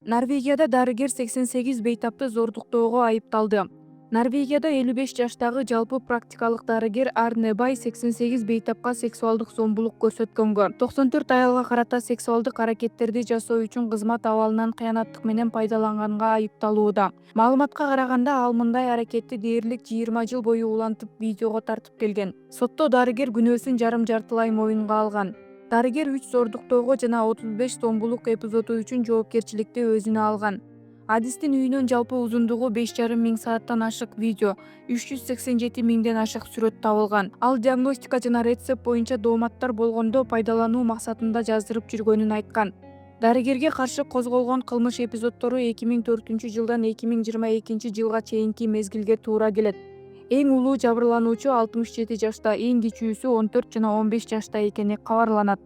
Норвегияда дарыгер 88 бейтапты зордуктоого айыпталды. Норвегияда 55 жаштагы жалпы практикалык дарыгер Арне Бай 88 бейтапка сексуалдык зомбулук көрсөткөнгө, 94 аялга карата сексуалдык аракеттерди жасоо үчүн кызмат абалынан кыянаттык менен пайдаланганга айыпталууда. Маалыматка караганда, ал мындай аракетти дээрлик 20 жыл бою улантып видеого тартып келген. Сотто дарыгер күнөөсүн жарым-жартылай моюнга алган. Дарыгер 3 зордуктоого жана 35 зомбулук эпизоду үчүн жоопкерчиликти өзүнө алган. Адистин үйүнөн жалпы узундугу 5,5 миң сааттан ашык видео, 387 миңден ашык сүрөт табылган. Ал диагностика жана рецепт боюнча дооматтар болгондо пайдалануу максатында жаздырып жүргөнүн айткан. Дарыгерге каршы козголгон кылмыш эпизоддору 2004-жылдан 2022 чейинки мезгилге туура келет. Эң улуу жабырлануучу 67 жашта, эң кичүүсү 14 жана 15 жашта экени кабарланат.